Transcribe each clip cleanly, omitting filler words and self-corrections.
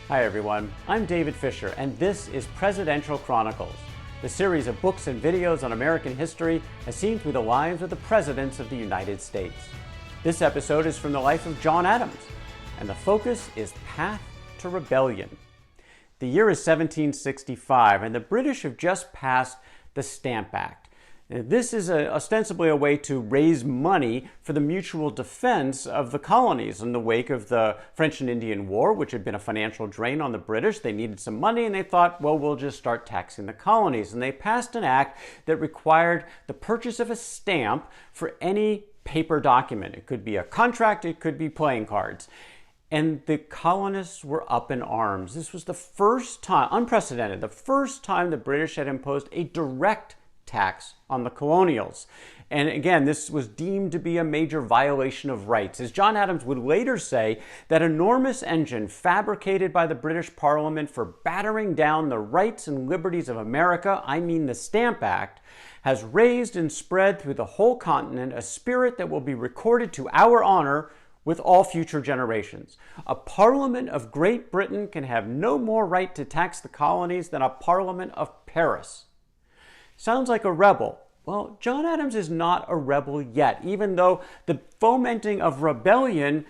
Hi everyone, I'm David Fisher, and this is Presidential Chronicles, the series of books and videos on American history as seen through the lives of the presidents of the United States. This episode is from the life of John Adams, and the focus is Path to Rebellion. The year is 1765, and the British have just passed the Stamp Act. This is ostensibly a way to raise money for the mutual defense of the colonies in the wake of the French and Indian War, which had been a financial drain on the British. They needed some money, and they thought, well, we'll just start taxing the colonies. And they passed an act that required the purchase of a stamp for any paper document. It could be a contract, it could be playing cards. And the colonists were up in arms. This was the first time, unprecedented, the first time the British had imposed a direct tax on the colonials. And again, this was deemed to be a major violation of rights. As John Adams would later say, that enormous engine fabricated by the British Parliament for battering down the rights and liberties of America, I mean the Stamp Act, has raised and spread through the whole continent a spirit that will be recorded to our honor with all future generations. A Parliament of Great Britain can have no more right to tax the colonies than a Parliament of Paris. Sounds like a rebel. Well, John Adams is not a rebel yet, even though the fomenting of rebellion,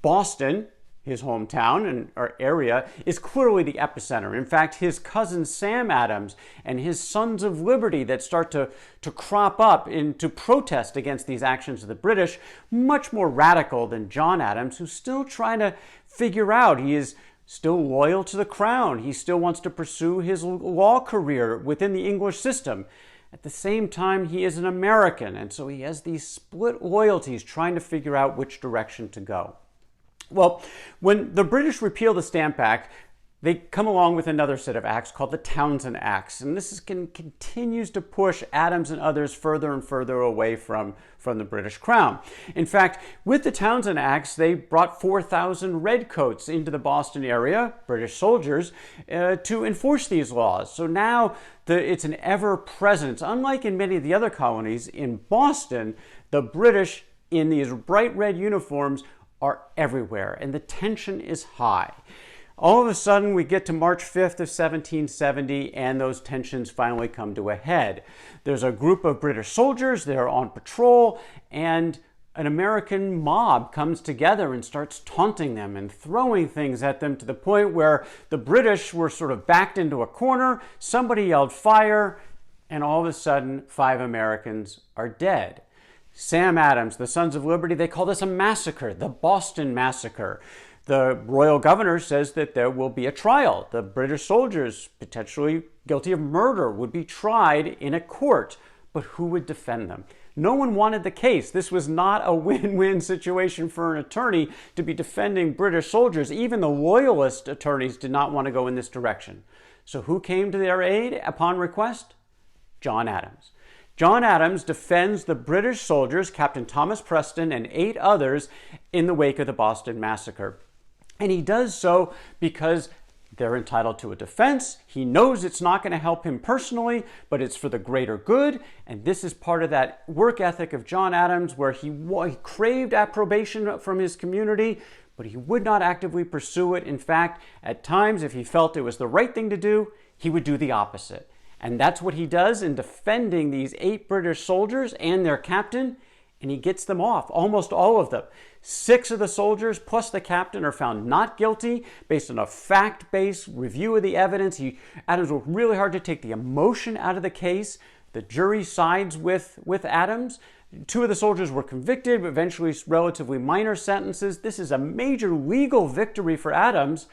Boston, his hometown and or area, is clearly the epicenter. In fact, his cousin Sam Adams and his Sons of Liberty that start to crop up to protest against these actions of the British, much more radical than John Adams, who's still trying to figure out. He is still loyal to the crown. He still wants to pursue his law career within the English system. At the same time, he is an American, and so he has these split loyalties trying to figure out which direction to go. Well, when the British repeal the Stamp Act, they come along with another set of acts called the Townshend Acts, and this continues to push Adams and others further and further away from the British Crown. In fact, with the Townshend Acts, they brought 4,000 redcoats into the Boston area, British soldiers, to enforce these laws. So now it's an ever-present, unlike in many of the other colonies, in Boston, the British in these bright red uniforms are everywhere, and the tension is high. All of a sudden, we get to March 5th of 1770, and those tensions finally come to a head. There's a group of British soldiers, they're on patrol, and an American mob comes together and starts taunting them and throwing things at them to the point where the British were sort of backed into a corner, somebody yelled fire, and all of a sudden, 5 Americans are dead. Sam Adams, the Sons of Liberty, they call this a massacre, the Boston Massacre. The royal governor says that there will be a trial. The British soldiers, potentially guilty of murder, would be tried in a court. But who would defend them? No one wanted the case. This was not a win-win situation for an attorney to be defending British soldiers. Even the loyalist attorneys did not want to go in this direction. So who came to their aid upon request? John Adams. John Adams defends the British soldiers, Captain Thomas Preston and 8 others, in the wake of the Boston Massacre. And he does so because they're entitled to a defense. He knows it's not going to help him personally, but it's for the greater good. And this is part of that work ethic of John Adams, where he craved approbation from his community, but he would not actively pursue it. In fact, at times, if he felt it was the right thing to do, he would do the opposite. And that's what he does in defending these 8 British soldiers and their captain, and he gets them off, almost all of them. 6 of the soldiers plus the captain are found not guilty based on a fact-based review of the evidence. Adams worked really hard to take the emotion out of the case. The jury sides with Adams. 2 of the soldiers were convicted, but eventually relatively minor sentences. This is a major legal victory for Adams,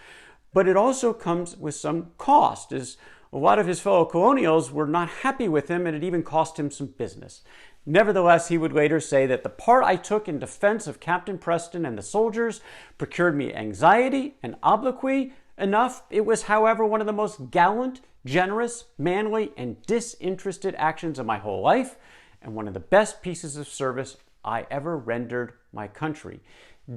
but it also comes with some cost, as a lot of his fellow colonials were not happy with him, and it even cost him some business. Nevertheless, he would later say that the part I took in defense of Captain Preston and the soldiers procured me anxiety and obloquy enough. It was, however, one of the most gallant, generous, manly, and disinterested actions of my whole life, and one of the best pieces of service I ever rendered my country.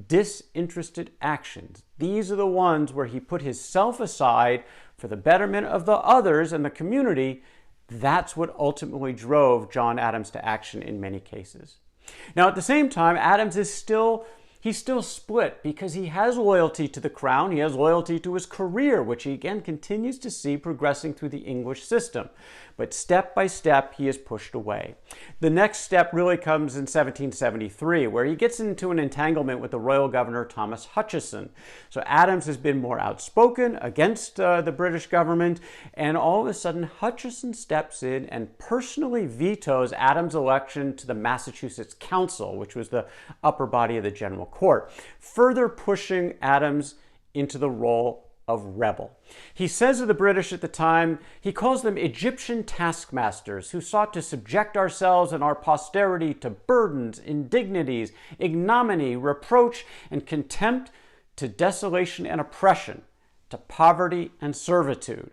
Disinterested actions. These are the ones where he put his self aside for the betterment of the others and the community. That's what ultimately drove John Adams to action in many cases. Now, at the same time, Adams is still he's still split because he has loyalty to the crown, he has loyalty to his career, which he again continues to see progressing through the English system. But step by step, he is pushed away. The next step really comes in 1773, where he gets into an entanglement with the royal governor, Thomas Hutchison. So Adams has been more outspoken against the British government, and all of a sudden, Hutchison steps in and personally vetoes Adams' election to the Massachusetts Council, which was the upper body of the General Court, further pushing Adams into the role of rebel. He says of the British at the time, he calls them Egyptian taskmasters who sought to subject ourselves and our posterity to burdens, indignities, ignominy, reproach, and contempt, to desolation and oppression, to poverty and servitude.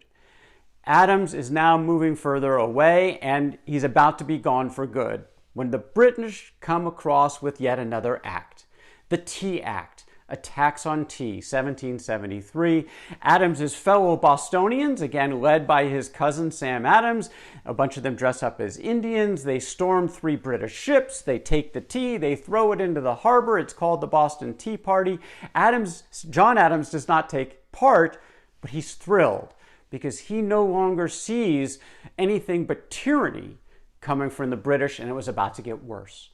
Adams is now moving further away, and he's about to be gone for good when the British come across with yet another act, the Tea Act. A tax on tea, 1773. Adams's fellow Bostonians, again led by his cousin Sam Adams, a bunch of them dress up as Indians. They storm 3 British ships. They take the tea. They throw it into the harbor. It's called the Boston Tea Party. John Adams does not take part, but he's thrilled because he no longer sees anything but tyranny coming from the British, and it was about to get worse.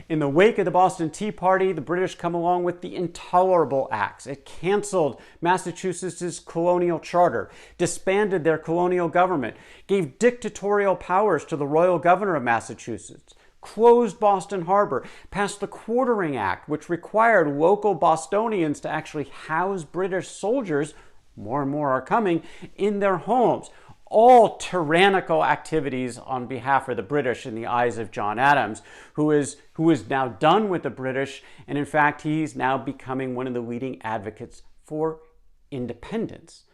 In the wake of the Boston Tea Party, the British come along with the Intolerable Acts. It canceled Massachusetts' colonial charter, disbanded their colonial government, gave dictatorial powers to the royal governor of Massachusetts, closed Boston Harbor, passed the Quartering Act, which required local Bostonians to actually house British soldiers, more and more are coming, in their homes. All tyrannical activities on behalf of the British in the eyes of John Adams, who is now done with the British, and in fact, he's now becoming one of the leading advocates for independence.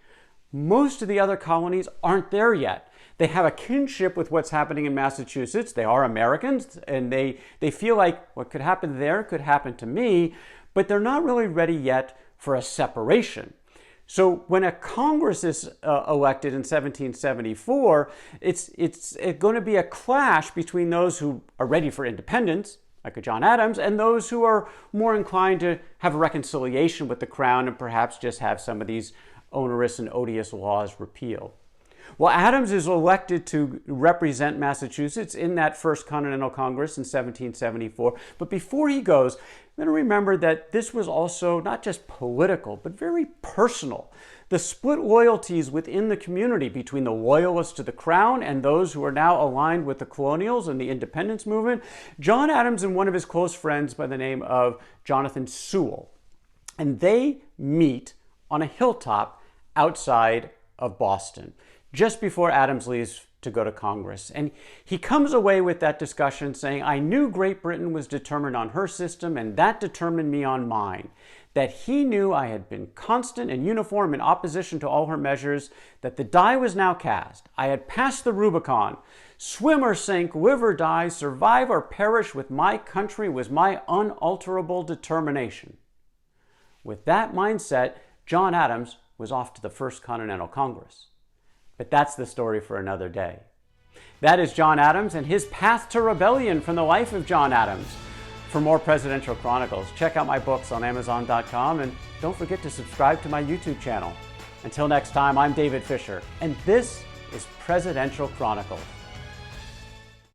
Most of the other colonies aren't there yet. They have a kinship with what's happening in Massachusetts. They are Americans, and they feel like what could happen there could happen to me, but they're not really ready yet for a separation. So when a Congress is elected in 1774, it's going to be a clash between those who are ready for independence, like a John Adams, and those who are more inclined to have a reconciliation with the crown and perhaps just have some of these onerous and odious laws repealed. Well, Adams is elected to represent Massachusetts in that First Continental Congress in 1774. But before he goes, we're going to remember that this was also not just political, but very personal. The split loyalties within the community between the loyalists to the crown and those who are now aligned with the colonials and the independence movement. John Adams and one of his close friends by the name of Jonathan Sewall. And they meet on a hilltop outside of Boston, just before Adams leaves to go to Congress. And he comes away with that discussion saying, I knew Great Britain was determined on her system, and that determined me on mine. That he knew I had been constant and uniform in opposition to all her measures, that the die was now cast. I had passed the Rubicon. Swim or sink, live or die, survive or perish with my country was my unalterable determination. With that mindset, John Adams was off to the First Continental Congress. But that's the story for another day. That is John Adams and his path to rebellion from the life of John Adams. For more Presidential Chronicles, check out my books on Amazon.com, and don't forget to subscribe to my YouTube channel. Until next time, I'm David Fisher, and this is Presidential Chronicles.